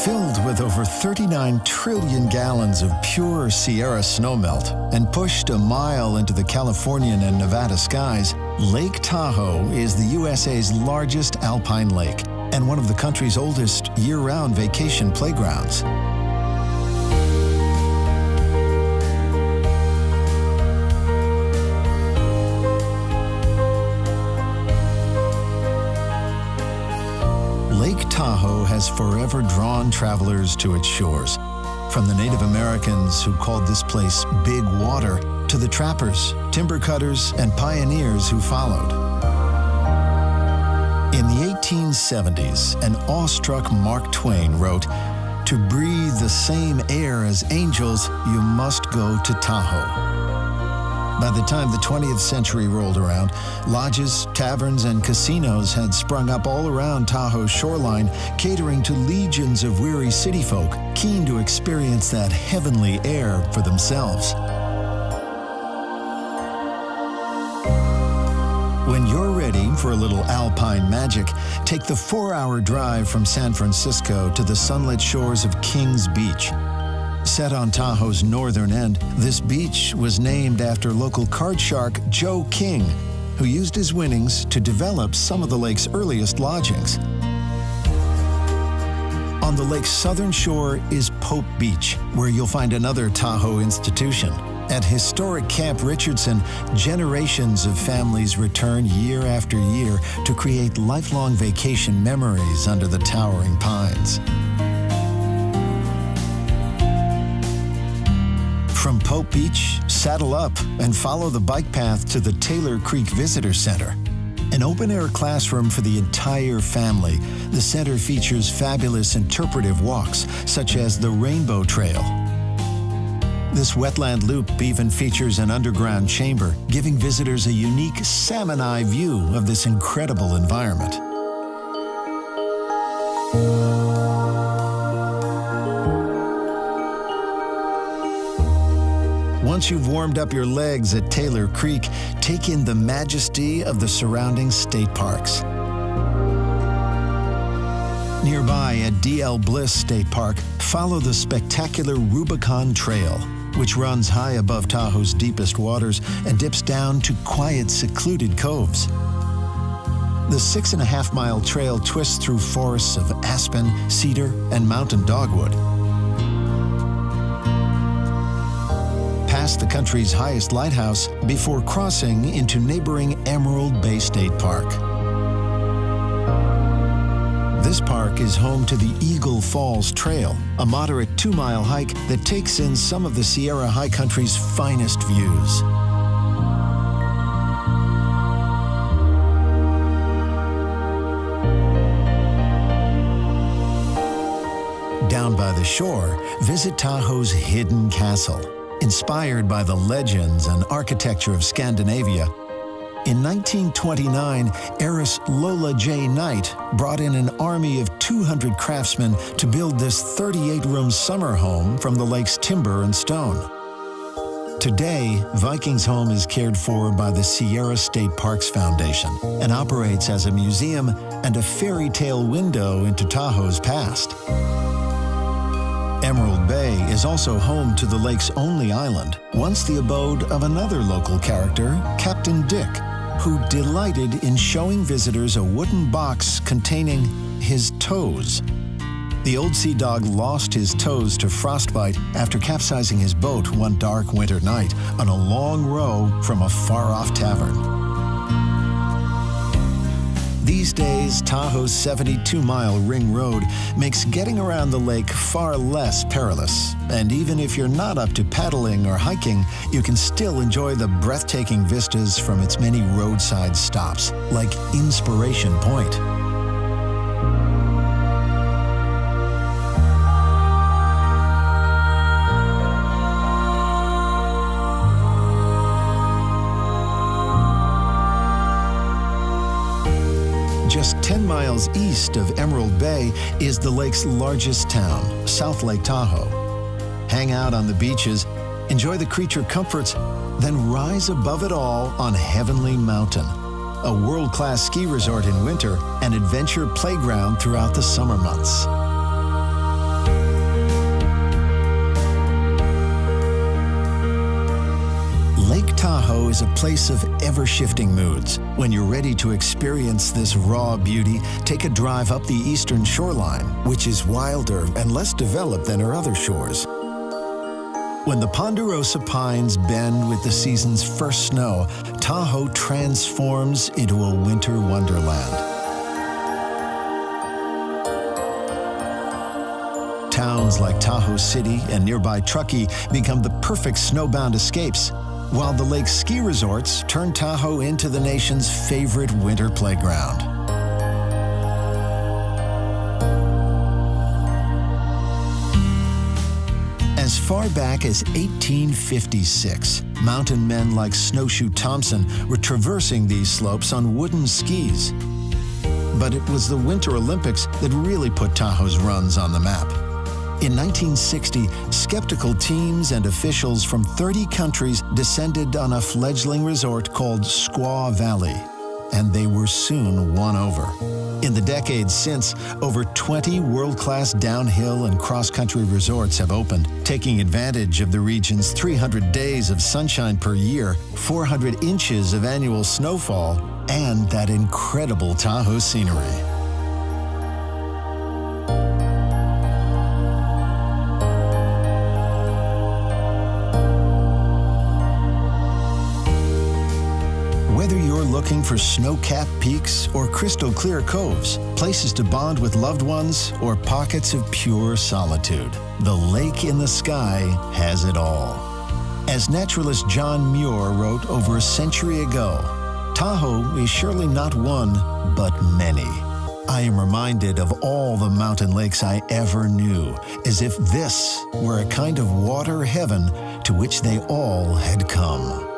Filled with over 39 trillion gallons of pure Sierra snowmelt and pushed a mile into the Californian and Nevada skies, Lake Tahoe is the USA's largest alpine lake and one of the country's oldest year-round vacation playgrounds. Lake Tahoe has forever drawn travelers to its shores, from the Native Americans who called this place Big Water to the trappers, timber cutters, and pioneers who followed. In the 1870s, an awestruck Mark Twain wrote, "To breathe the same air as angels, you must go to Tahoe." By the time the 20th century rolled around, lodges, taverns, and casinos had sprung up all around Tahoe's shoreline, catering to legions of weary city folk keen to experience that heavenly air for themselves. When you're ready for a little alpine magic, take the 4-hour drive from San Francisco to the sunlit shores of Kings Beach. Set on Tahoe's northern end, this beach was named after local card shark Joe King, who used his winnings to develop some of the lake's earliest lodgings. On the lake's southern shore is Pope Beach, where you'll find another Tahoe institution. At historic Camp Richardson, generations of families return year after year to create lifelong vacation memories under the towering pines. From Pope Beach, saddle up and follow the bike path to the Taylor Creek Visitor Center. An open-air classroom for the entire family, the center features fabulous interpretive walks, such as the Rainbow Trail. This wetland loop even features an underground chamber, giving visitors a unique salmon eye view of this incredible environment. Once you've warmed up your legs at Taylor Creek, take in the majesty of the surrounding state parks. Nearby at D.L. Bliss State Park, follow the spectacular Rubicon Trail, which runs high above Tahoe's deepest waters and dips down to quiet, secluded coves. The 6.5-mile trail twists through forests of aspen, cedar, and mountain dogwood. Past the country's highest lighthouse before crossing into neighboring Emerald Bay State Park. This park is home to the Eagle Falls Trail, a moderate 2-mile hike that takes in some of the Sierra High Country's finest views. Down by the shore, visit Tahoe's Hidden Castle. Inspired by the legends and architecture of Scandinavia, in 1929, heiress Lola J. Knight brought in an army of 200 craftsmen to build this 38-room summer home from the lake's timber and stone. Today, Viking's home is cared for by the Sierra State Parks Foundation and operates as a museum and a fairy tale window into Tahoe's past. Emerald Bay is also home to the lake's only island, once the abode of another local character, Captain Dick, who delighted in showing visitors a wooden box containing his toes. The old sea dog lost his toes to frostbite after capsizing his boat one dark winter night on a long row from a far-off tavern. These days, Tahoe's 72-mile ring road makes getting around the lake far less perilous. And even if you're not up to paddling or hiking, you can still enjoy the breathtaking vistas from its many roadside stops, like Inspiration Point. Just 10 miles east of Emerald Bay is the lake's largest town, South Lake Tahoe. Hang out on the beaches, enjoy the creature comforts, then rise above it all on Heavenly Mountain, a world-class ski resort in winter and adventure playground throughout the summer months. Tahoe is a place of ever-shifting moods. When you're ready to experience this raw beauty, take a drive up the eastern shoreline, which is wilder and less developed than our other shores. When the ponderosa pines bend with the season's first snow, Tahoe transforms into a winter wonderland. Towns like Tahoe City and nearby Truckee become the perfect snowbound escapes, while the lake ski resorts turn Tahoe into the nation's favorite winter playground. As far back as 1856, mountain men like Snowshoe Thompson were traversing these slopes on wooden skis. But it was the Winter Olympics that really put Tahoe's runs on the map. In 1960, skeptical teams and officials from 30 countries descended on a fledgling resort called Squaw Valley, and they were soon won over. In the decades since, over 20 world-class downhill and cross-country resorts have opened, taking advantage of the region's 300 days of sunshine per year, 400 inches of annual snowfall, and that incredible Tahoe scenery. Whether you're looking for snow-capped peaks or crystal-clear coves, places to bond with loved ones, or pockets of pure solitude, the lake in the sky has it all. As naturalist John Muir wrote over a century ago, Tahoe is surely not one, but many. I am reminded of all the mountain lakes I ever knew, as if this were a kind of water heaven to which they all had come.